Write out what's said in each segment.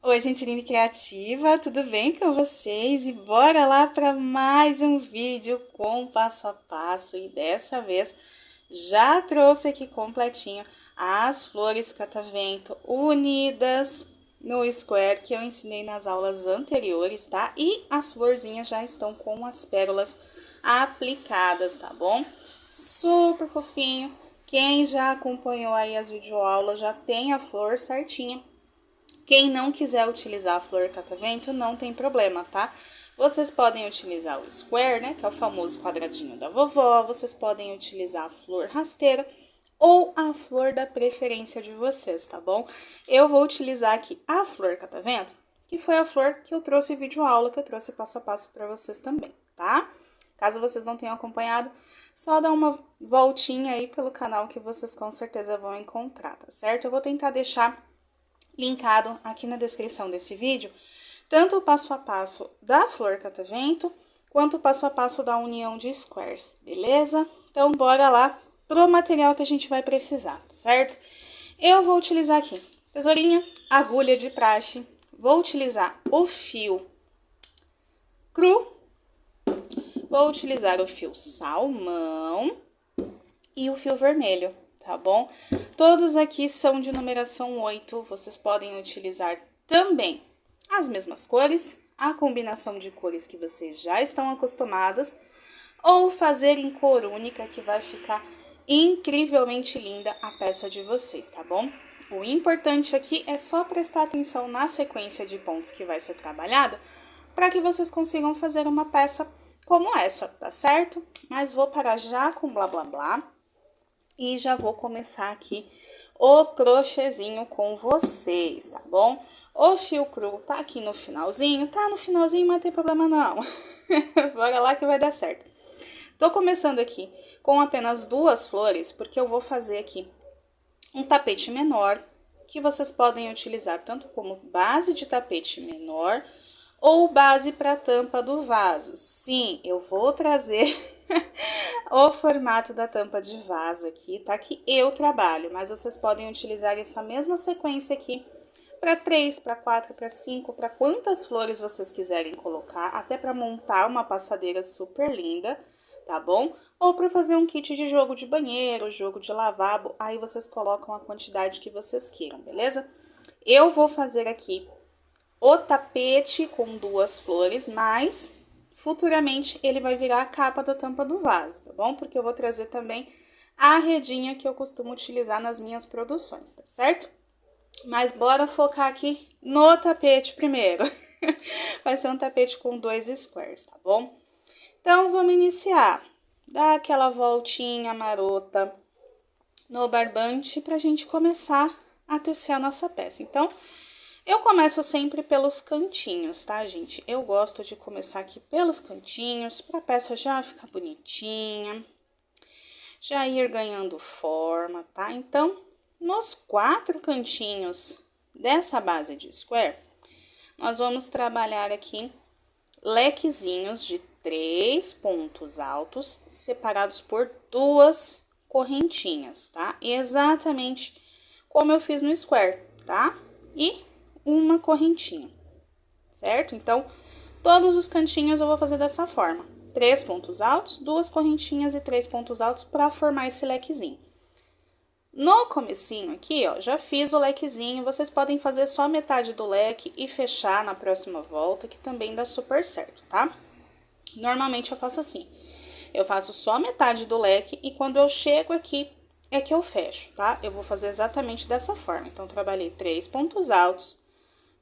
Oi, gente linda e criativa, tudo bem com vocês? E bora lá para mais um vídeo com passo a passo. E dessa vez já trouxe aqui completinho as flores catavento unidas no square que eu ensinei nas aulas anteriores, tá? E as florzinhas já estão com as pérolas aplicadas, tá bom? Super fofinho. Quem já acompanhou aí as videoaulas já tem a flor certinha. Quem não quiser utilizar a flor catavento, não tem problema, tá? Vocês podem utilizar o square, né, que é o famoso quadradinho da vovó. Vocês podem utilizar a flor rasteira ou a flor da preferência de vocês, tá bom? Eu vou utilizar aqui a flor catavento, que foi a flor que eu trouxe em videoaula, que eu trouxe passo a passo para vocês também, tá? Caso vocês não tenham acompanhado, só dá uma voltinha aí pelo canal que vocês com certeza vão encontrar, tá certo? Eu vou tentar deixar linkado aqui na descrição desse vídeo, tanto o passo a passo da flor catavento, quanto o passo a passo da união de squares, beleza? Então, bora lá pro material que a gente vai precisar, certo? Eu vou utilizar aqui tesourinha, agulha de praxe, vou utilizar o fio cru, vou utilizar o fio salmão e o fio vermelho, tá bom? Todos aqui são de numeração 8, vocês podem utilizar também as mesmas cores, a combinação de cores que vocês já estão acostumadas, ou fazer em cor única, que vai ficar incrivelmente linda a peça de vocês, tá bom? O importante aqui é só prestar atenção na sequência de pontos que vai ser trabalhada, para que vocês consigam fazer uma peça como essa, tá certo? Mas vou parar já com blá blá blá. E já vou começar aqui o crochêzinho com vocês, tá bom? O fio cru tá aqui no finalzinho, mas não tem problema não. Bora lá que vai dar certo. Tô começando aqui com apenas 2 flores, porque eu vou fazer aqui um tapete menor, que vocês podem utilizar tanto como base de tapete menor, ou base para tampa do vaso. Sim, eu vou trazer o formato da tampa de vaso aqui, tá? Que eu trabalho, mas vocês podem utilizar essa mesma sequência aqui para 3, para 4, para 5, para quantas flores vocês quiserem colocar, até para montar uma passadeira super linda, tá bom? Ou para fazer um kit de jogo de banheiro, jogo de lavabo, aí vocês colocam a quantidade que vocês queiram, beleza? Eu vou fazer aqui o tapete com 2 flores, mas futuramente ele vai virar a capa da tampa do vaso, tá bom? Porque eu vou trazer também a redinha que eu costumo utilizar nas minhas produções, tá certo? Mas bora focar aqui no tapete primeiro. Vai ser um tapete com 2 squares, tá bom? Então, vamos iniciar. Dá aquela voltinha marota no barbante pra gente começar a tecer a nossa peça. Então, eu começo sempre pelos cantinhos, tá, gente? Eu gosto de começar aqui pelos cantinhos, pra peça já ficar bonitinha, já ir ganhando forma, tá? Então, nos 4 cantinhos dessa base de square, nós vamos trabalhar aqui lequezinhos de 3 pontos altos, separados por 2 correntinhas, tá? Exatamente como eu fiz no square, tá? E uma correntinha, certo? Então, todos os cantinhos eu vou fazer dessa forma. 3 pontos altos, 2 correntinhas e 3 pontos altos para formar esse lequezinho. No comecinho aqui, ó, já fiz o lequezinho, vocês podem fazer só metade do leque e fechar na próxima volta, que também dá super certo, tá? Normalmente eu faço assim, eu faço só metade do leque e quando eu chego aqui é que eu fecho, tá? Eu vou fazer exatamente dessa forma. Então, trabalhei 3 pontos altos,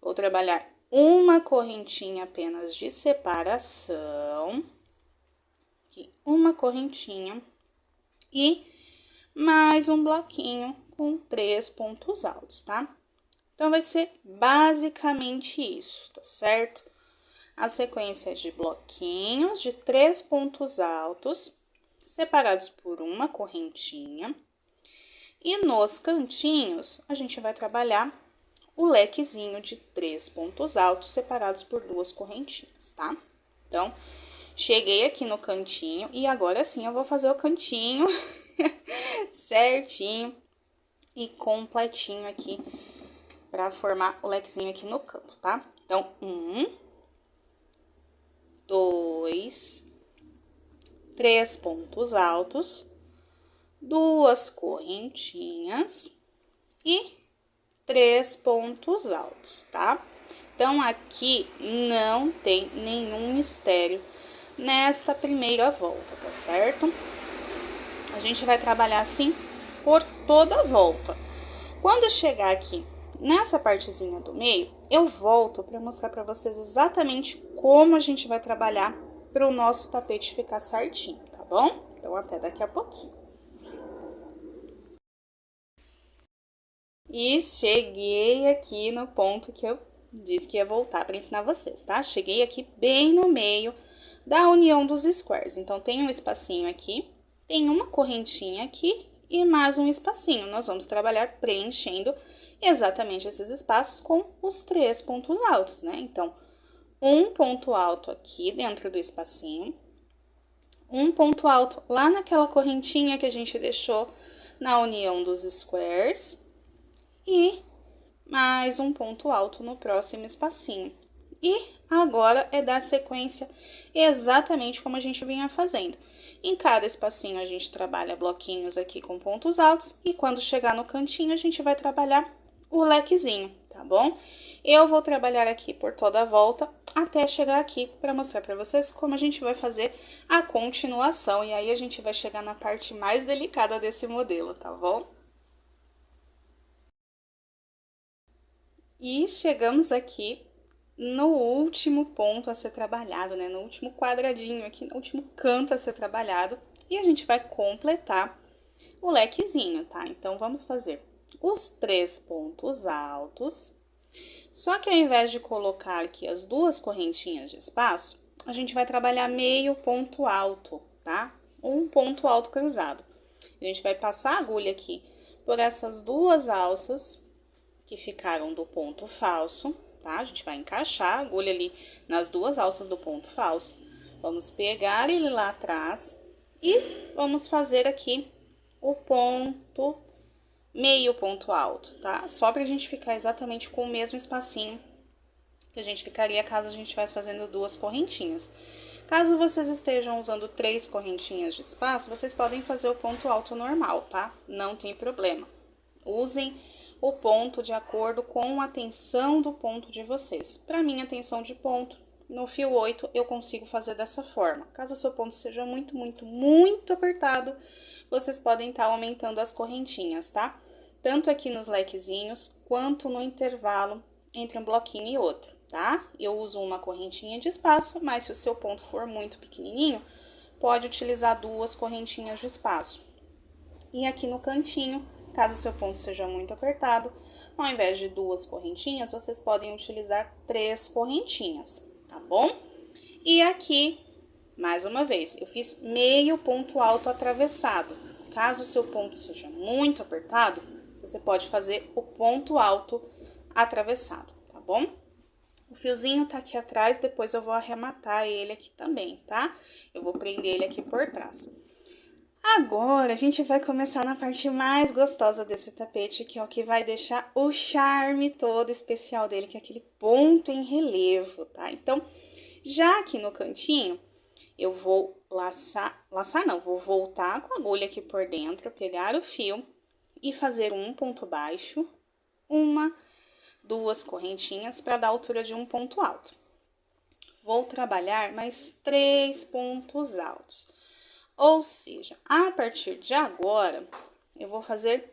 vou trabalhar uma correntinha apenas de separação, aqui, uma correntinha e mais um bloquinho com 3 pontos altos, tá? Então, vai ser basicamente isso, tá certo? A sequência de bloquinhos de 3 pontos altos, separados por uma correntinha. E nos cantinhos, a gente vai trabalhar o lequezinho de 3 pontos altos, separados por 2 correntinhas, tá? Então, cheguei aqui no cantinho e agora sim eu vou fazer o cantinho certinho e completinho aqui para formar o lequezinho aqui no canto, tá? Então, 1, 2, 3 pontos altos, 2 correntinhas e 3 pontos altos, tá? Então, aqui não tem nenhum mistério nesta primeira volta, tá certo? A gente vai trabalhar assim por toda a volta. Quando chegar aqui nessa partezinha do meio, eu volto para mostrar para vocês exatamente como a gente vai trabalhar para o nosso tapete ficar certinho, tá bom? Então, até daqui a pouquinho. E cheguei aqui no ponto que eu disse que ia voltar para ensinar vocês, tá? Cheguei aqui bem no meio da união dos squares. Então, tem um espacinho aqui, tem uma correntinha aqui e mais um espacinho. Nós vamos trabalhar preenchendo exatamente esses espaços com os 3 pontos altos, né? Então, um ponto alto aqui dentro do espacinho, um ponto alto lá naquela correntinha que a gente deixou na união dos squares e mais um ponto alto no próximo espacinho. E agora é dar sequência exatamente como a gente vinha fazendo. Em cada espacinho a gente trabalha bloquinhos aqui com pontos altos e quando chegar no cantinho a gente vai trabalhar o lequezinho, tá bom? Eu vou trabalhar aqui por toda a volta até chegar aqui para mostrar para vocês como a gente vai fazer a continuação. E aí a gente vai chegar na parte mais delicada desse modelo, tá bom? E chegamos aqui no último ponto a ser trabalhado, né? No último quadradinho aqui, no último canto a ser trabalhado. E a gente vai completar o lequezinho, tá? Então, vamos fazer os 3 pontos altos. Só que ao invés de colocar aqui as 2 correntinhas de espaço, a gente vai trabalhar meio ponto alto, tá? Um ponto alto cruzado. A gente vai passar a agulha aqui por essas 2 alças que ficaram do ponto falso, tá? A gente vai encaixar a agulha ali nas 2 alças do ponto falso. Vamos pegar ele lá atrás e vamos fazer aqui o ponto, meio ponto alto, tá? Só pra gente ficar exatamente com o mesmo espacinho que a gente ficaria caso a gente estivesse fazendo 2 correntinhas. Caso vocês estejam usando 3 correntinhas de espaço, vocês podem fazer o ponto alto normal, tá? Não tem problema. Usem o ponto de acordo com a tensão do ponto de vocês. Para mim, a tensão de ponto, no fio 8, eu consigo fazer dessa forma. Caso o seu ponto seja muito apertado, vocês podem estar aumentando as correntinhas, tá? Tanto aqui nos lequezinhos, quanto no intervalo entre um bloquinho e outro, tá? Eu uso uma correntinha de espaço, mas se o seu ponto for muito pequenininho, pode utilizar 2 correntinhas de espaço. E aqui no cantinho, caso o seu ponto seja muito apertado, ao invés de 2 correntinhas, vocês podem utilizar 3 correntinhas, tá bom? E aqui, mais uma vez, eu fiz meio ponto alto atravessado. Caso o seu ponto seja muito apertado, você pode fazer o ponto alto atravessado, tá bom? O fiozinho tá aqui atrás, depois eu vou arrematar ele aqui também, tá? Eu vou prender ele aqui por trás. Agora, a gente vai começar na parte mais gostosa desse tapete, que é o que vai deixar o charme todo especial dele, que é aquele ponto em relevo, tá? Então, já aqui no cantinho, eu vou vou voltar com a agulha aqui por dentro, pegar o fio e fazer um ponto baixo, 2 correntinhas para dar a altura de um ponto alto. Vou trabalhar mais 3 pontos altos. Ou seja, a partir de agora, eu vou fazer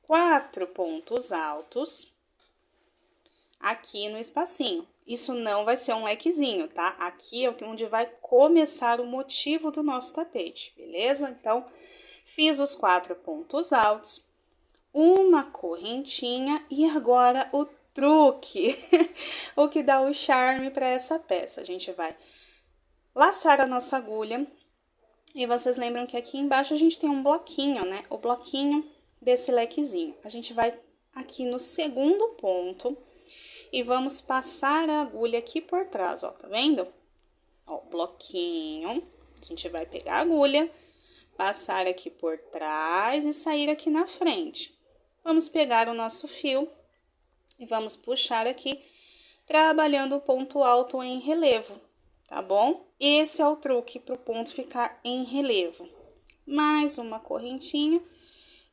4 pontos altos aqui no espacinho. Isso não vai ser um lequezinho, tá? Aqui é onde vai começar o motivo do nosso tapete, beleza? Então, fiz os 4 pontos altos, uma correntinha e agora o truque, o que dá o charme para essa peça. A gente vai laçar a nossa agulha. E vocês lembram que aqui embaixo a gente tem um bloquinho, né? O bloquinho desse lequezinho. A gente vai aqui no segundo ponto e vamos passar a agulha aqui por trás, ó, tá vendo? Ó, bloquinho. A gente vai pegar a agulha, passar aqui por trás e sair aqui na frente. Vamos pegar o nosso fio E vamos puxar aqui, trabalhando o ponto alto em relevo, tá bom? Esse é o truque para o ponto ficar em relevo. Mais uma correntinha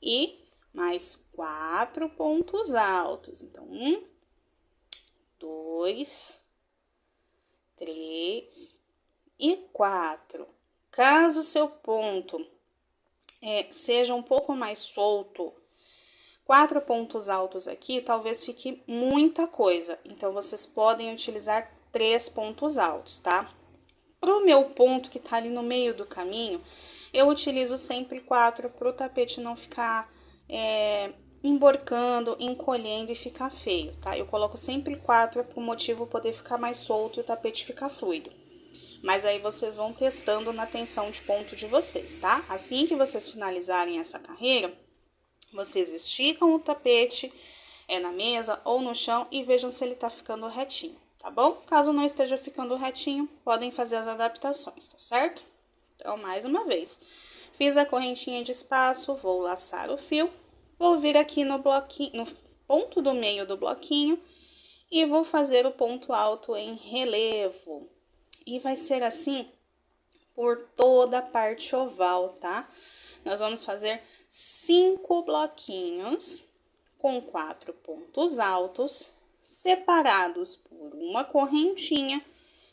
e mais 4 pontos altos. Então, 1, 2, 3 e 4. Caso o seu ponto seja um pouco mais solto, 4 pontos altos aqui, talvez fique muita coisa. Então, vocês podem utilizar 3 pontos altos, tá? Pro meu ponto que tá ali no meio do caminho, eu utilizo sempre 4 pro tapete não ficar emborcando, encolhendo e ficar feio, tá? Eu coloco sempre 4 pro motivo poder ficar mais solto e o tapete ficar fluido. Mas aí vocês vão testando na tensão de ponto de vocês, tá? Assim que vocês finalizarem essa carreira, vocês esticam o tapete na mesa ou no chão e vejam se ele tá ficando retinho, tá bom? Caso não esteja ficando retinho, podem fazer as adaptações, tá certo? Então, mais uma vez, fiz a correntinha de espaço, vou laçar o fio, vou vir aqui no bloquinho, no ponto do meio do bloquinho e vou fazer o ponto alto em relevo. E vai ser assim por toda a parte oval, tá? Nós vamos fazer 5 bloquinhos com 4 pontos altos, separados por uma correntinha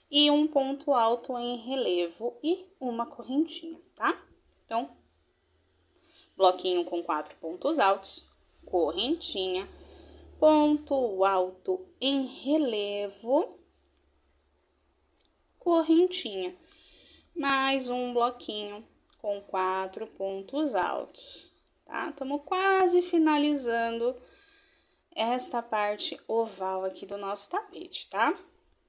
e um ponto alto em relevo e uma correntinha, tá? Então, bloquinho com 4 pontos altos, correntinha, ponto alto em relevo, correntinha, mais um bloquinho com 4 pontos altos, tá? Estamos quase finalizando esta parte oval aqui do nosso tapete, tá?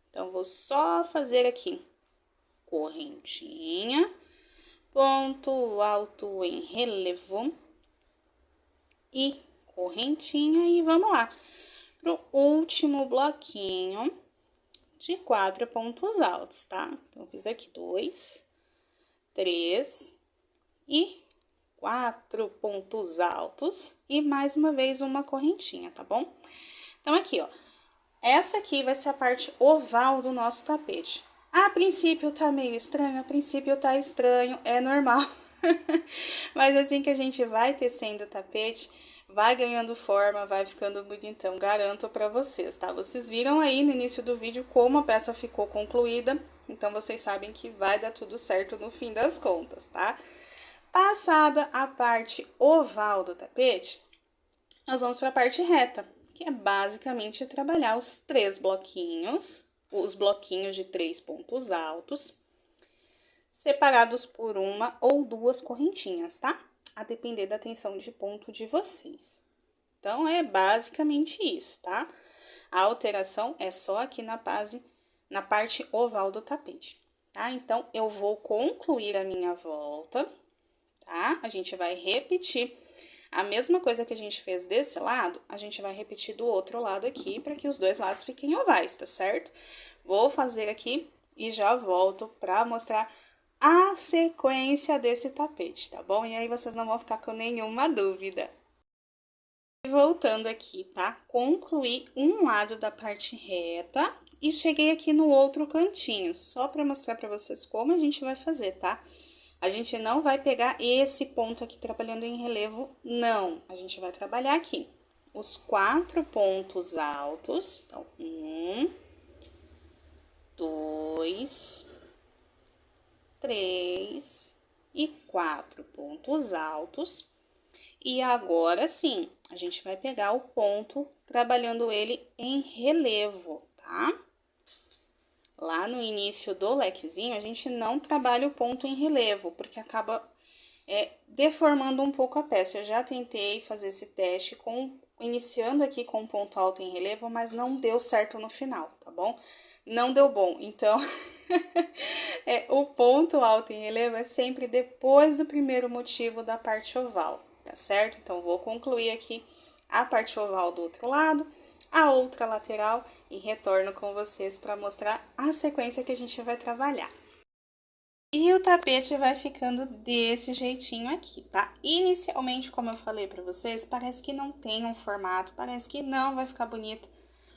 Então, vou só fazer aqui correntinha, ponto alto em relevo e correntinha e vamos lá pro último bloquinho de 4 pontos altos, tá? Então, fiz aqui 2, 3 e 4 pontos altos e mais uma vez uma correntinha, tá bom? Então, aqui, ó, essa aqui vai ser a parte oval do nosso tapete. A princípio tá meio estranho, a princípio tá estranho, é normal. Mas assim que a gente vai tecendo o tapete, vai ganhando forma, vai ficando bonitão, garanto pra vocês, tá? Vocês viram aí no início do vídeo como a peça ficou concluída, então vocês sabem que vai dar tudo certo no fim das contas, tá? Passada a parte oval do tapete, nós vamos pra parte reta, que é basicamente trabalhar os 3 bloquinhos, os bloquinhos de 3 pontos altos, separados por uma ou 2 correntinhas, tá? A depender da tensão de ponto de vocês. Então, é basicamente isso, tá? A alteração é só aqui na base, na parte oval do tapete, tá? Então, eu vou concluir a minha volta, tá? A gente vai repetir a mesma coisa que a gente fez desse lado, a gente vai repetir do outro lado aqui, para que os dois lados fiquem ovais, tá certo? Vou fazer aqui e já volto pra mostrar a sequência desse tapete, tá bom? E aí vocês não vão ficar com nenhuma dúvida. Voltando aqui, tá? Concluí um lado da parte reta e cheguei aqui no outro cantinho, só pra mostrar pra vocês como a gente vai fazer, tá? A gente não vai pegar esse ponto aqui trabalhando em relevo, não. A gente vai trabalhar aqui os 4 pontos altos. Então, 1, 2, 3 e 4 pontos altos. E agora sim, a gente vai pegar o ponto trabalhando ele em relevo, tá? Lá no início do lequezinho, a gente não trabalha o ponto em relevo, porque acaba deformando um pouco a peça. Eu já tentei fazer esse teste iniciando aqui com um ponto alto em relevo, mas não deu certo no final, tá bom? Não deu bom, então o ponto alto em relevo é sempre depois do primeiro motivo da parte oval, tá certo? Então, vou concluir aqui a parte oval do outro lado, a outra lateral e retorno com vocês para mostrar a sequência que a gente vai trabalhar. E o tapete vai ficando desse jeitinho aqui, tá? Inicialmente, como eu falei pra vocês, parece que não tem um formato, parece que não vai ficar bonito.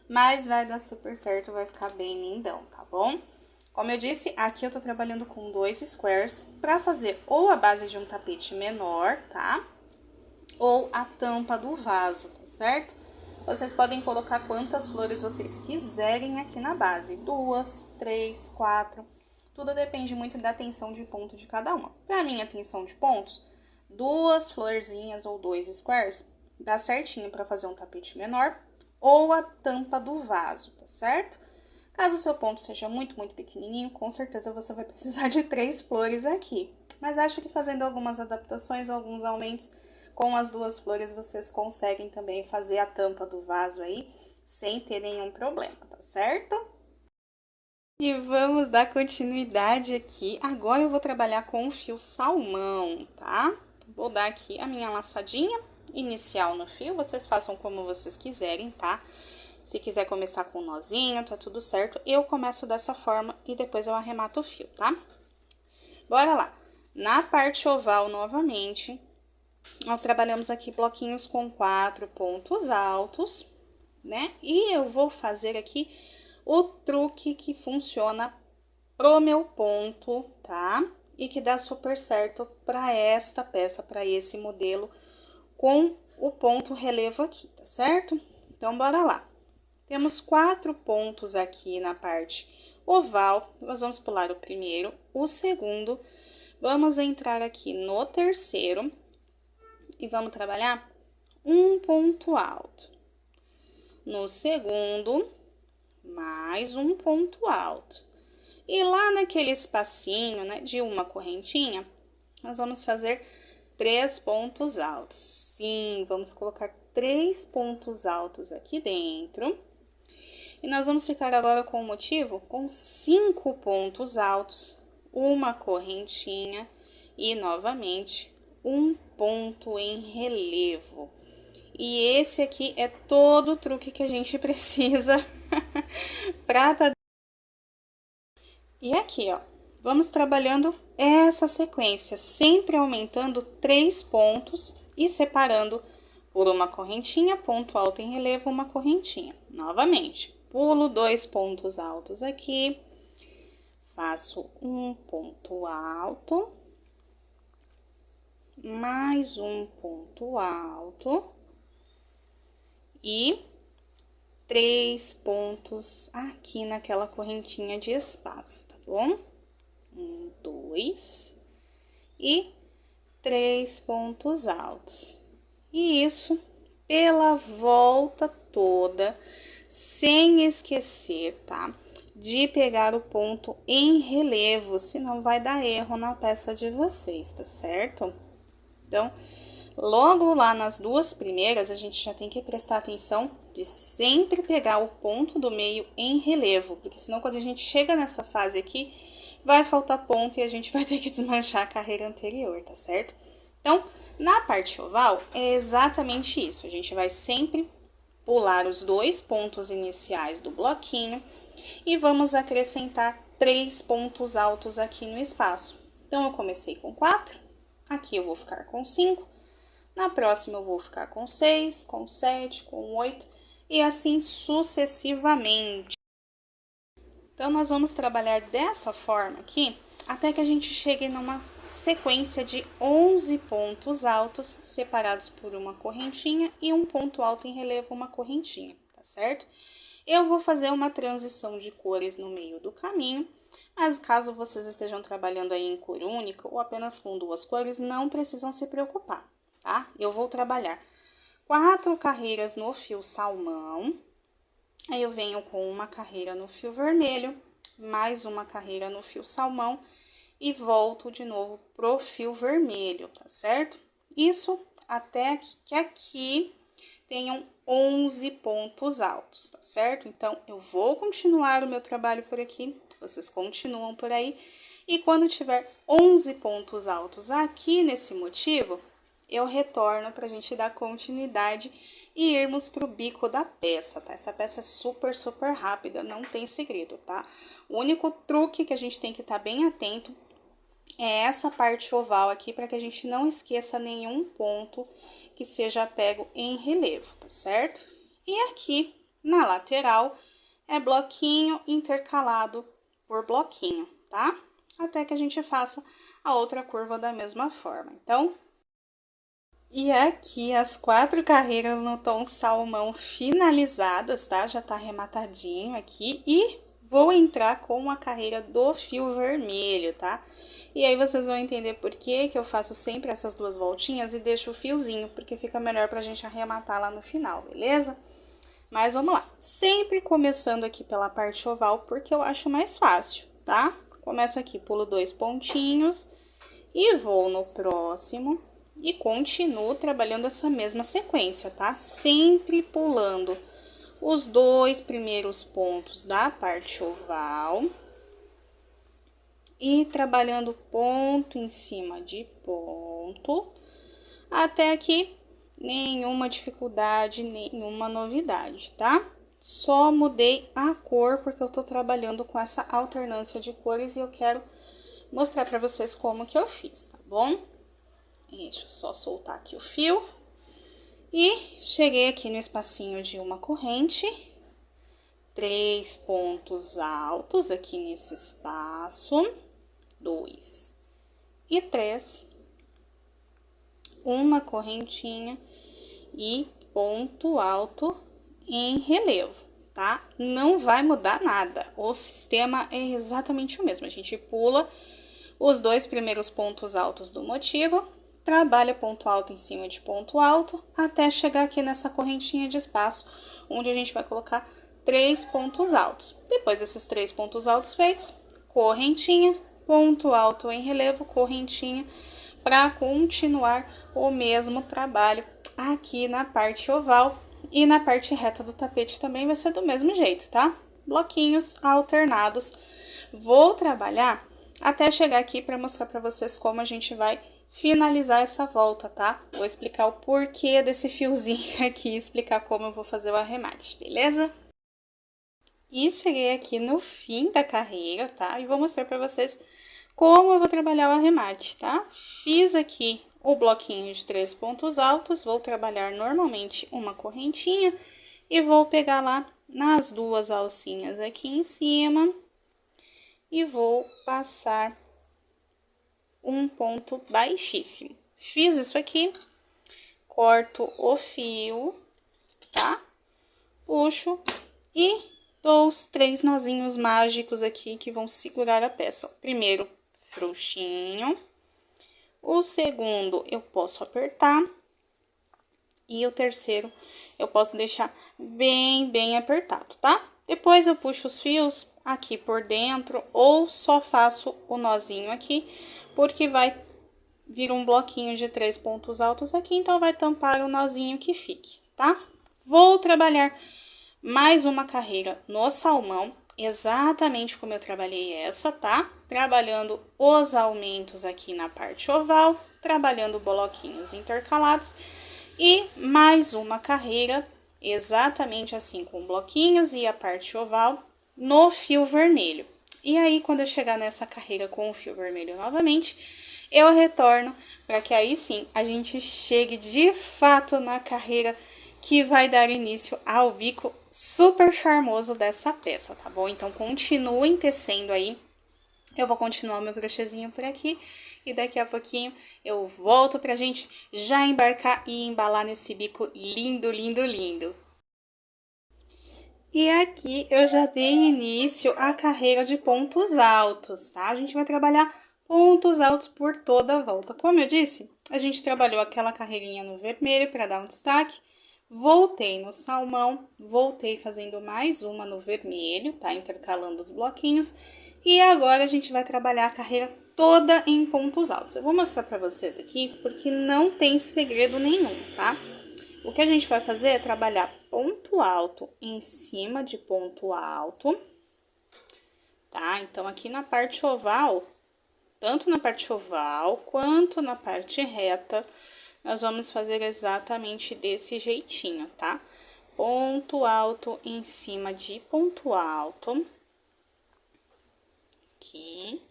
mas vai dar super certo, vai ficar bem lindão, tá bom? Como eu disse, aqui eu tô trabalhando com 2 squares pra fazer ou a base de um tapete menor, tá? Ou a tampa do vaso, tá certo? Vocês podem colocar quantas flores vocês quiserem aqui na base. 2, 3, 4. Tudo depende muito da tensão de ponto de cada uma. Pra minha tensão de pontos, 2 florzinhas ou 2 squares dá certinho pra fazer um tapete menor ou a tampa do vaso, tá certo? Caso o seu ponto seja muito pequenininho, com certeza você vai precisar de 3 flores aqui. Mas acho que fazendo algumas adaptações, alguns aumentos, com as 2 flores vocês conseguem também fazer a tampa do vaso aí, sem ter nenhum problema, tá certo? E vamos dar continuidade aqui. Agora eu vou trabalhar com o fio salmão, tá? Vou dar aqui a minha laçadinha inicial no fio, vocês façam como vocês quiserem, tá? Se quiser começar com um nozinho, tá tudo certo. Eu começo dessa forma e depois eu arremato o fio, tá? Bora lá. Na parte oval, novamente, nós trabalhamos aqui bloquinhos com 4 pontos altos, né? E eu vou fazer aqui o truque que funciona pro meu ponto, tá? E que dá super certo para esta peça, para esse modelo, com o ponto relevo aqui, tá certo? Então, bora lá. Temos 4 pontos aqui na parte oval, nós vamos pular o primeiro, o segundo, vamos entrar aqui no terceiro e vamos trabalhar um ponto alto. No segundo, mais um ponto alto. E lá naquele espacinho, né, de uma correntinha, nós vamos fazer 3 pontos altos. Sim, vamos colocar 3 pontos altos aqui dentro. E nós vamos ficar agora com o motivo com 5 pontos altos, uma correntinha e, novamente, um ponto em relevo. E esse aqui é todo o truque que a gente precisa pra tá... E aqui, ó, vamos trabalhando essa sequência, sempre aumentando 3 pontos e separando por uma correntinha, ponto alto em relevo, uma correntinha. Novamente, pulo 2 pontos altos aqui, faço um ponto alto, mais um ponto alto e 3 pontos aqui naquela correntinha de espaço, tá bom? 1, 2 e 3 pontos altos. E isso pela volta toda, sem esquecer, tá? De pegar o ponto em relevo, senão vai dar erro na peça de vocês, tá certo? Então, logo lá nas 2 primeiras, a gente já tem que prestar atenção de sempre pegar o ponto do meio em relevo, porque senão quando a gente chega nessa fase aqui, vai faltar ponto e a gente vai ter que desmanchar a carreira anterior, tá certo? Então, na parte oval, é exatamente isso. A gente vai sempre pular os 2 pontos iniciais do bloquinho e vamos acrescentar 3 pontos altos aqui no espaço. Então, eu comecei com 4, aqui eu vou ficar com 5, na próxima eu vou ficar com 6, com 7, com 8 e assim sucessivamente. Então, nós vamos trabalhar dessa forma aqui até que a gente chegue numa sequência de 11 pontos altos separados por uma correntinha e um ponto alto em relevo, uma correntinha, tá certo? Eu vou fazer uma transição de cores no meio do caminho, mas caso vocês estejam trabalhando aí em cor única ou apenas com 2 cores, não precisam se preocupar, tá? Eu vou trabalhar 4 carreiras no fio salmão, aí eu venho com uma carreira no fio vermelho, mais uma carreira no fio salmão, e volto de novo pro fio vermelho, tá certo? Isso até que aqui tenham 11 pontos altos, tá certo? Então, eu vou continuar o meu trabalho por aqui, vocês continuam por aí, e quando tiver 11 pontos altos aqui nesse motivo, eu retorno pra gente dar continuidade e irmos pro bico da peça, tá? Essa peça é super rápida, não tem segredo, tá? O único truque que a gente tem que estar bem atento é essa parte oval aqui, para que a gente não esqueça nenhum ponto que seja pego em relevo, tá certo? E aqui, Na lateral, é bloquinho intercalado por bloquinho, tá? Até que a gente faça a outra curva da mesma forma. Então, e aqui as 4 carreiras no tom salmão finalizadas, tá? Já tá arrematadinho aqui e vou entrar com a carreira do fio vermelho, tá? E aí vocês vão entender por que eu faço sempre essas 2 voltinhas e deixo o fiozinho, porque fica melhor pra gente arrematar lá no final, beleza? Mas vamos lá, sempre começando aqui pela parte oval, porque eu acho mais fácil, tá? Começo aqui, pulo 2 pontinhos e vou no próximo e continuo trabalhando essa mesma sequência, tá? Sempre pulando os 2 primeiros pontos da parte oval e trabalhando ponto em cima de ponto, até aqui nenhuma dificuldade, nenhuma novidade, tá? Só mudei a cor porque eu tô trabalhando com essa alternância de cores e eu quero mostrar pra vocês como que eu fiz, tá bom? Deixa eu só soltar aqui o fio. E cheguei aqui no espacinho de uma corrente, 3 pontos altos aqui nesse espaço, 2 e 3, uma correntinha e ponto alto em relevo, tá? Não vai mudar nada, o sistema é exatamente o mesmo, a gente pula os 2 primeiros pontos altos do motivo, trabalha ponto alto em cima de ponto alto, até chegar aqui nessa correntinha de espaço, onde a gente vai colocar 3 pontos altos. Depois desses 3 pontos altos feitos, correntinha, ponto alto em relevo, correntinha, para continuar o mesmo trabalho aqui na parte oval e na parte reta do tapete também vai ser do mesmo jeito, tá? Bloquinhos alternados. Vou trabalhar até chegar aqui para mostrar para vocês como a gente vai finalizar essa volta, tá? Vou explicar o porquê desse fiozinho aqui, explicar como eu vou fazer o arremate, beleza? E cheguei aqui no fim da carreira, tá? E vou mostrar para vocês como eu vou trabalhar o arremate, tá? Fiz aqui o bloquinho de 3 pontos altos, vou trabalhar normalmente uma correntinha e vou pegar lá nas 2 alcinhas aqui em cima e vou passar um ponto baixíssimo. Fiz isso aqui, corto o fio, tá? Puxo e dou os 3 nozinhos mágicos aqui que vão segurar a peça. O primeiro, frouxinho. O segundo, eu posso apertar. E o terceiro, eu posso deixar bem apertado, tá? Depois eu puxo os fios aqui por dentro ou só faço o nozinho aqui, porque vai vir um bloquinho de 3 pontos altos aqui, então vai tampar o nozinho que fique, tá? Vou trabalhar mais uma carreira no salmão, exatamente como eu trabalhei essa, tá? Trabalhando os aumentos aqui na parte oval, trabalhando bloquinhos intercalados e mais uma carreira exatamente assim com bloquinhos e a parte oval no fio vermelho. E aí, quando eu chegar nessa carreira com o fio vermelho novamente, eu retorno para que aí sim a gente chegue de fato na carreira que vai dar início ao bico super charmoso dessa peça, tá bom? Então, continuem tecendo aí. Eu vou continuar o meu crochêzinho por aqui e daqui a pouquinho eu volto pra gente já embarcar e embalar nesse bico lindo, lindo, lindo. E aqui eu já dei início à carreira de pontos altos, tá? A gente vai trabalhar pontos altos por toda a volta. Como eu disse, a gente trabalhou aquela carreirinha no vermelho para dar um destaque. Voltei no salmão, voltei fazendo mais uma no vermelho, tá? Intercalando os bloquinhos. E agora a gente vai trabalhar a carreira toda em pontos altos. Eu vou mostrar pra vocês aqui, porque não tem segredo nenhum, tá? O que a gente vai fazer é trabalhar ponto alto em cima de ponto alto, tá? Então, aqui na parte oval, tanto na parte oval quanto na parte reta, nós vamos fazer exatamente desse jeitinho, tá? Ponto alto em cima de ponto alto. Aqui.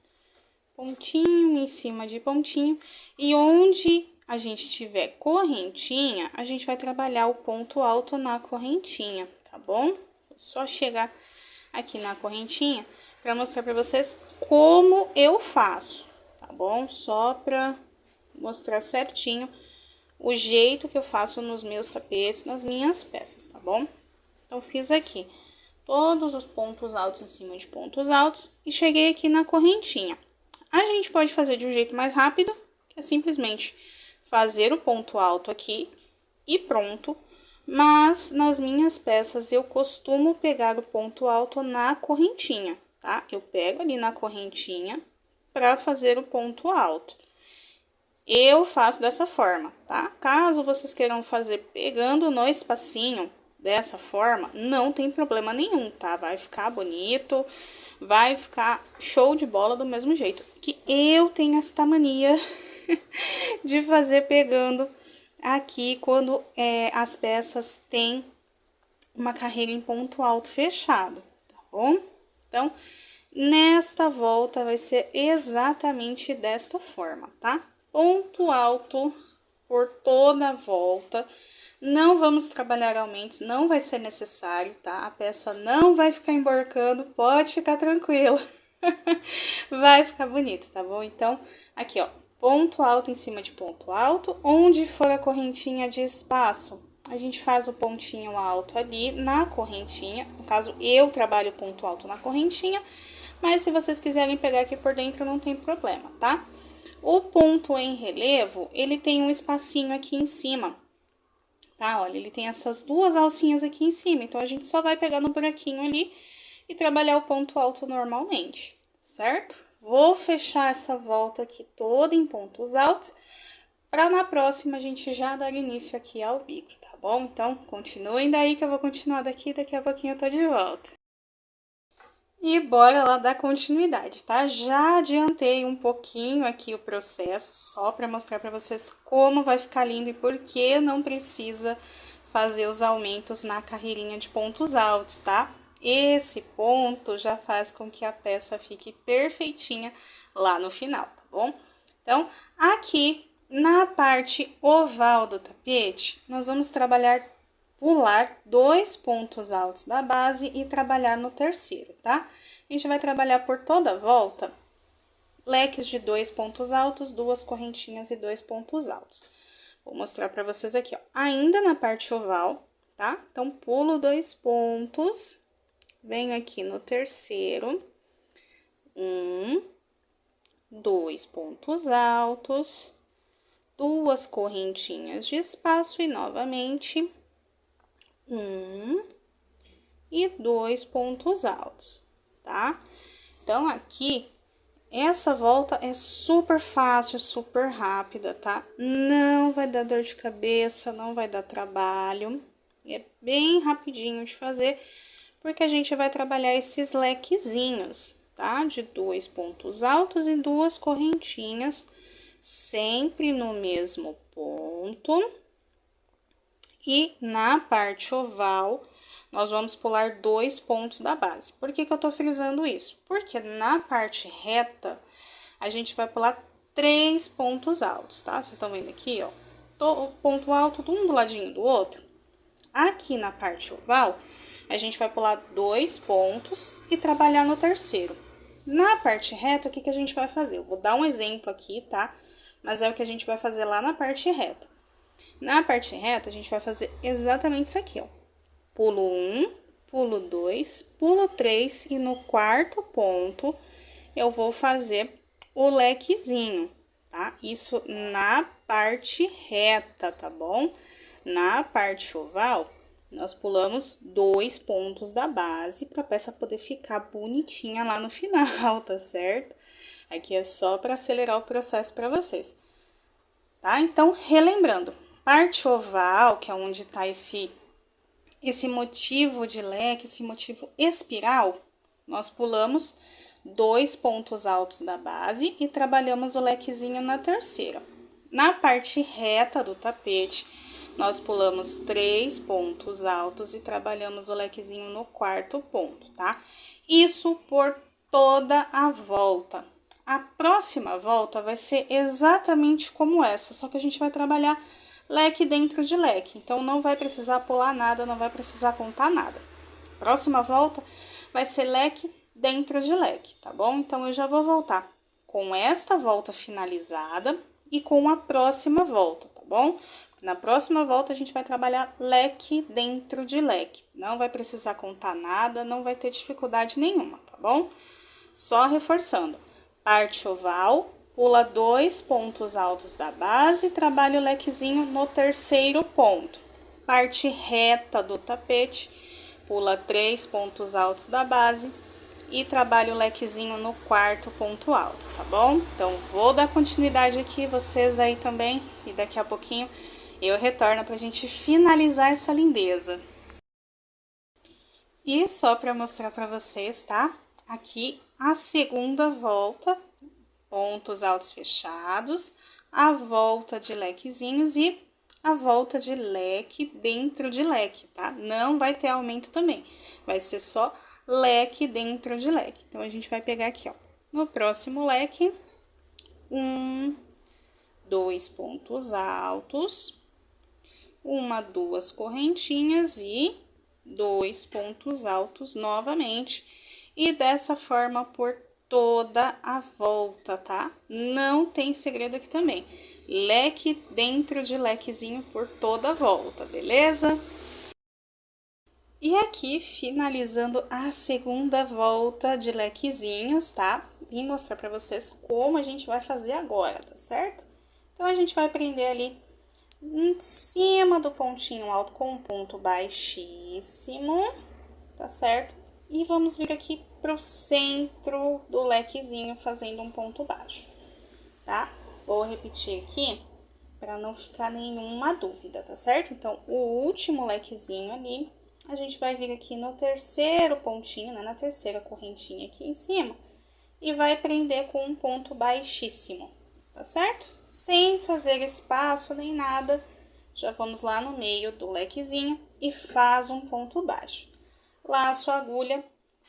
Pontinho em cima de pontinho. E onde a gente tiver correntinha, a gente vai trabalhar o ponto alto na correntinha, tá tá bom? Só chegar aqui na correntinha para mostrar para vocês como eu faço, tá bom? Só para mostrar certinho o jeito que eu faço nos meus tapetes, nas minhas peças, tá bom? Então, fiz aqui todos os pontos altos em cima de pontos altos e cheguei aqui na correntinha. A gente pode fazer de um jeito mais rápido, que é simplesmente fazer o ponto alto aqui e pronto. Mas nas minhas peças eu costumo pegar o ponto alto na correntinha, tá? Eu pego ali na correntinha para fazer o ponto alto. Eu faço dessa forma, tá? Caso vocês queiram fazer pegando no espacinho dessa forma, não tem problema nenhum, tá? Vai ficar bonito, vai ficar show de bola do mesmo jeito. Que eu tenho esta mania de fazer pegando aqui quando as peças têm uma carreira em ponto alto fechado, tá bom? Então, nesta volta vai ser exatamente desta forma, tá? Ponto alto por toda a volta. Não vamos trabalhar aumentos, não vai ser necessário, tá? A peça não vai ficar emborcando, pode ficar tranquilo. Vai ficar bonito, tá bom? Então, aqui, ó, ponto alto em cima de ponto alto. Onde for a correntinha de espaço, a gente faz o pontinho alto ali na correntinha. No caso, eu trabalho ponto alto na correntinha, mas se vocês quiserem pegar aqui por dentro, não tem problema, tá? O ponto em relevo, ele tem um espacinho aqui em cima. Tá, olha, ele tem essas duas alcinhas aqui em cima, então a gente só vai pegar no buraquinho ali e trabalhar o ponto alto normalmente, certo? Vou fechar essa volta aqui toda em pontos altos, para na próxima a gente já dar início aqui ao bico, tá bom? Então, continuem daí que eu vou continuar daqui a pouquinho eu tô de volta. E bora lá dar continuidade, tá? Já adiantei um pouquinho aqui o processo, só para mostrar para vocês como vai ficar lindo e por que não precisa fazer os aumentos na carreirinha de pontos altos, tá? Esse ponto já faz com que a peça fique perfeitinha lá no final, tá bom? Então, aqui na parte oval do tapete, nós vamos pular 2 pontos altos da base e trabalhar no terceiro, tá? A gente vai trabalhar por toda a volta leques de 2 pontos altos, 2 correntinhas e 2 pontos altos. Vou mostrar para vocês aqui, ó, ainda na parte oval, tá? Então, pulo 2 pontos, venho aqui no terceiro, 2 pontos altos, 2 correntinhas de espaço e novamente e 2 pontos altos, tá? Então, aqui, essa volta é super fácil, super rápida, tá? Não vai dar dor de cabeça, não vai dar trabalho. É bem rapidinho de fazer, porque a gente vai trabalhar esses lequezinhos, tá? De 2 pontos altos e 2 correntinhas, sempre no mesmo ponto. E na parte oval, nós vamos pular 2 pontos da base. Por que que eu tô frisando isso? Porque na parte reta, a gente vai pular 3 pontos altos, tá? Vocês estão vendo aqui, ó, o ponto alto de um do ladinho do outro. Aqui na parte oval, a gente vai pular 2 pontos e trabalhar no terceiro. Na parte reta, o que que a gente vai fazer? Eu vou dar um exemplo aqui, tá? Mas é o que a gente vai fazer lá na parte reta. Na parte reta, a gente vai fazer exatamente isso aqui, ó. Pulo 1, pulo 2, pulo 3 e no quarto ponto eu vou fazer o lequezinho, tá? Isso na parte reta, tá bom? Na parte oval, nós pulamos 2 pontos da base para a peça poder ficar bonitinha lá no final, tá certo? Aqui é só para acelerar o processo para vocês, tá? Então, relembrando, parte oval, que é onde tá esse motivo de leque, esse motivo espiral, nós pulamos 2 pontos altos da base e trabalhamos o lequezinho na terceira. Na parte reta do tapete, nós pulamos 3 pontos altos e trabalhamos o lequezinho no quarto ponto, tá? Isso por toda a volta. A próxima volta vai ser exatamente como essa, só que a gente vai trabalhar leque dentro de leque. Então, não vai precisar pular nada, não vai precisar contar nada. próxima volta vai ser leque dentro de leque, tá bom? Então, eu já vou voltar com esta volta finalizada e com a próxima volta, tá bom? Na próxima volta, a gente vai trabalhar leque dentro de leque. Não vai precisar contar nada, não vai ter dificuldade nenhuma, tá bom? Só reforçando. Parte oval, pula 2 pontos altos da base, trabalha o lequezinho no terceiro ponto. Parte reta do tapete, pula 3 pontos altos da base e trabalha o lequezinho no quarto ponto alto, tá bom? Então, vou dar continuidade aqui, vocês aí também, e daqui a pouquinho eu retorno pra gente finalizar essa lindeza. E só para mostrar para vocês, tá? Aqui a segunda volta, pontos altos fechados, a volta de lequezinhos e a volta de leque dentro de leque, tá? Não vai ter aumento também, vai ser só leque dentro de leque. Então, a gente vai pegar aqui, ó, no próximo leque, 2 pontos altos, 2 correntinhas e 2 pontos altos novamente. E dessa forma por toda a volta, tá? Não tem segredo aqui também. Leque dentro de lequezinho por toda a volta, beleza? E aqui, finalizando a segunda volta de lequezinhos, tá? Vim mostrar pra vocês como a gente vai fazer agora, tá certo? Então, a gente vai prender ali em cima do pontinho alto com um ponto baixíssimo, tá certo? E vamos vir aqui pro centro do lequezinho fazendo um ponto baixo, tá? Vou repetir aqui para não ficar nenhuma dúvida, tá certo? Então, o último lequezinho ali, a gente vai vir aqui no terceiro pontinho, né? Na terceira correntinha aqui em cima, e vai prender com um ponto baixíssimo, tá certo? Sem fazer espaço nem nada, já vamos lá no meio do lequezinho e faz um ponto baixo. Laço a agulha,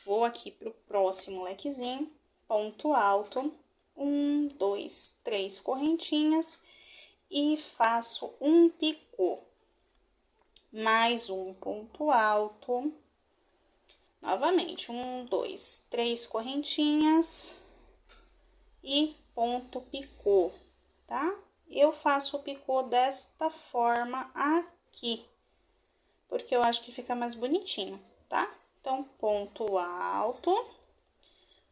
vou aqui pro próximo lequezinho, ponto alto, 1, 2, 3 correntinhas e faço um picô. Mais um ponto alto, novamente, 1, 2, 3 correntinhas e ponto picô, tá? Eu faço o picô desta forma aqui, porque eu acho que fica mais bonitinho, tá? Então, ponto alto,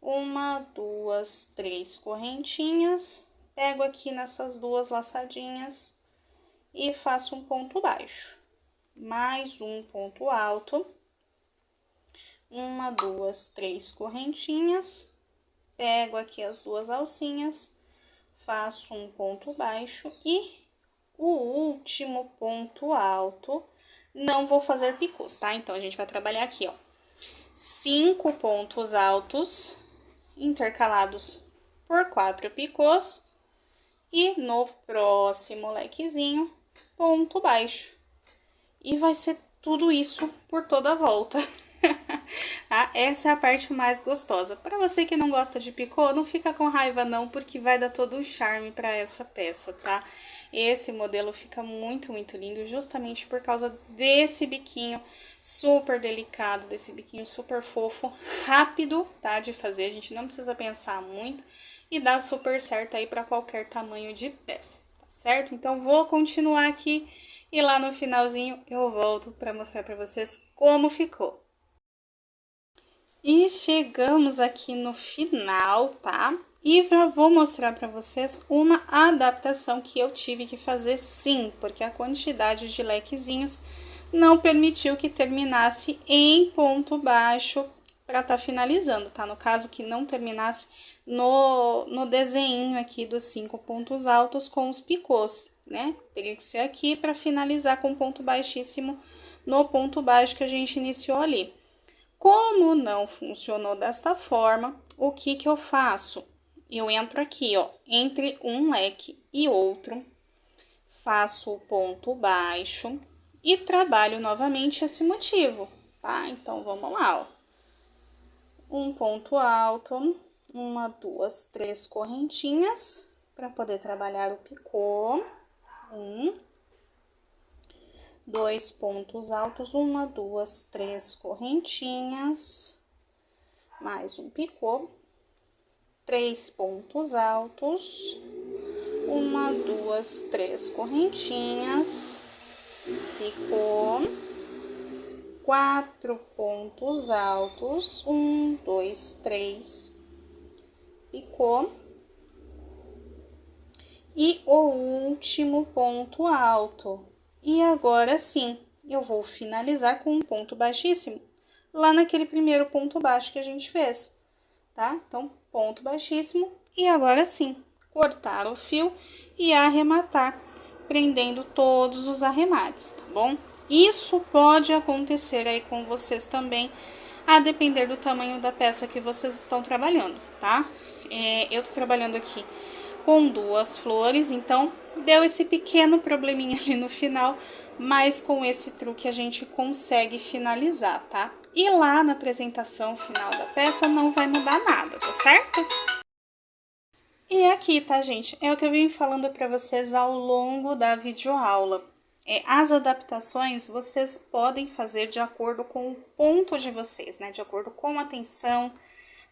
1, 2, 3 correntinhas, pego aqui nessas 2 laçadinhas e faço um ponto baixo. Mais um ponto alto, 1, 2, 3 correntinhas, pego aqui as 2 alcinhas, faço um ponto baixo e o último ponto alto, não vou fazer picôs, tá? Então, a gente vai trabalhar aqui, ó, 5 pontos altos intercalados por 4 picôs e no próximo lequezinho, ponto baixo. E vai ser tudo isso por toda a volta. Tá? Essa é a parte mais gostosa. Para você que não gosta de picô, não fica com raiva não, porque vai dar todo o charme para essa peça, tá? Esse modelo fica muito, muito lindo, justamente por causa desse biquinho super delicado, desse biquinho super fofo, rápido, tá? De fazer, a gente não precisa pensar muito e dá super certo aí para qualquer tamanho de peça, tá certo? Então, vou continuar aqui e lá no finalzinho eu volto para mostrar para vocês como ficou. E chegamos aqui no final, tá? E já vou mostrar para vocês uma adaptação que eu tive que fazer sim, porque a quantidade de lequezinhos não permitiu que terminasse em ponto baixo para tá finalizando, tá? No caso, que não terminasse no desenho aqui dos 5 pontos altos com os picôs, né? Teria que ser aqui para finalizar com ponto baixíssimo no ponto baixo que a gente iniciou ali. Como não funcionou desta forma, o que que eu faço? Eu entro aqui, ó, entre um leque e outro, faço o ponto baixo e trabalho novamente esse motivo, tá? Então, vamos lá, ó. Um ponto alto, 1, 2, 3 correntinhas, para poder trabalhar o picô. 1, 2 pontos altos, 1, 2, 3 correntinhas, mais um picô, 3 pontos altos, 1, 2, 3 correntinhas, picô, 4 pontos altos, 1, 2, 3, picô, e o último ponto alto. E agora sim, eu vou finalizar com um ponto baixíssimo, lá naquele primeiro ponto baixo que a gente fez, tá? Então, ponto baixíssimo, e agora sim, cortar o fio e arrematar, prendendo todos os arremates, tá bom? Isso pode acontecer aí com vocês também, a depender do tamanho da peça que vocês estão trabalhando, tá? Eu tô trabalhando aqui com 2 flores, então deu esse pequeno probleminha ali no final, mas com esse truque a gente consegue finalizar, tá? E lá na apresentação final da peça não vai mudar nada, tá certo? E aqui, tá, gente? É o que eu vim falando para vocês ao longo da videoaula. As adaptações vocês podem fazer de acordo com o ponto de vocês, né? De acordo com a tensão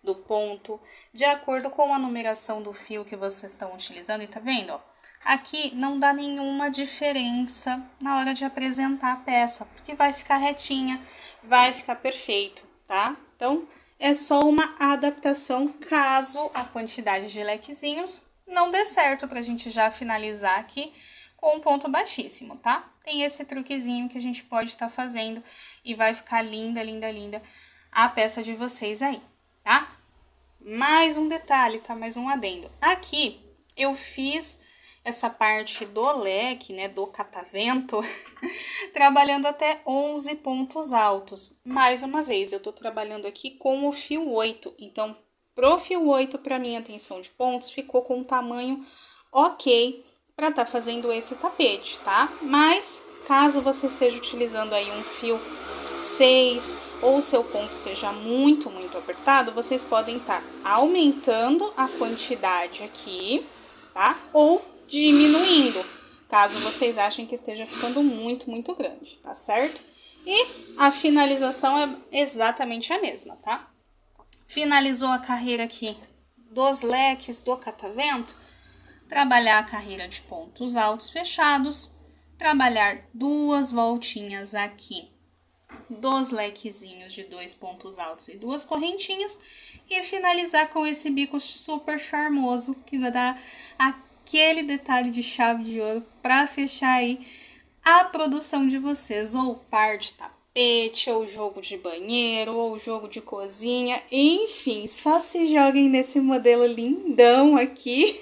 do ponto, de acordo com a numeração do fio que vocês estão utilizando. E tá vendo, ó? Aqui não dá nenhuma diferença na hora de apresentar a peça, porque vai ficar retinha, vai ficar perfeito, tá? Então, é só uma adaptação caso a quantidade de lequezinhos não dê certo pra gente já finalizar aqui com um ponto baixíssimo, tá? Tem esse truquezinho que a gente pode estar fazendo e vai ficar linda, linda, linda a peça de vocês aí, tá? Mais um detalhe, tá? Mais um adendo. Aqui eu fiz essa parte do leque, né, do catavento, trabalhando até 11 pontos altos. Mais uma vez, eu tô trabalhando aqui com o fio 8. Então, pro fio 8, para minha tensão de pontos, ficou com um tamanho ok para tá fazendo esse tapete, tá? Mas, caso você esteja utilizando aí um fio 6 ou o seu ponto seja muito, muito apertado, vocês podem estar aumentando a quantidade aqui, tá? Ou diminuindo, caso vocês achem que esteja ficando muito, muito grande, tá certo? E a finalização é exatamente a mesma, tá? Finalizou a carreira aqui dos leques do catavento, trabalhar a carreira de pontos altos fechados, trabalhar 2 voltinhas aqui dos lequezinhos de 2 pontos altos e 2 correntinhas e finalizar com esse bico super charmoso que vai dar aquele detalhe de chave de ouro para fechar aí a produção de vocês, ou par de tapete, ou jogo de banheiro, ou jogo de cozinha, enfim, só se joguem nesse modelo lindão aqui,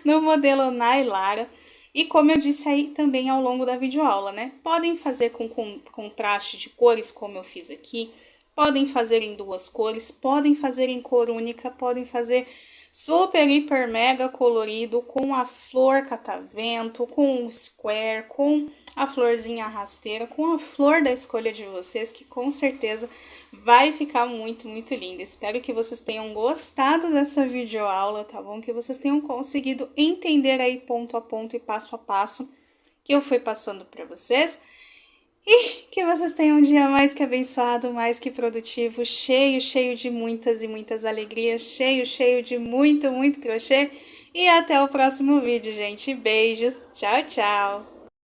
no modelo Nailara. E como eu disse aí também ao longo da videoaula, né? Podem fazer com contraste de cores, como eu fiz aqui. Podem fazer em 2 cores, podem fazer em cor única, podem fazer super, hiper, mega colorido, com a flor catavento, com o square, com a florzinha rasteira, com a flor da escolha de vocês, que com certeza vai ficar muito, muito linda. Espero que vocês tenham gostado dessa videoaula, tá bom? Que vocês tenham conseguido entender aí ponto a ponto e passo a passo que eu fui passando para vocês. E que vocês tenham um dia mais que abençoado, mais que produtivo, cheio, cheio de muitas e muitas alegrias, cheio, cheio de muito, muito crochê. E até o próximo vídeo, gente. Beijos, tchau, tchau!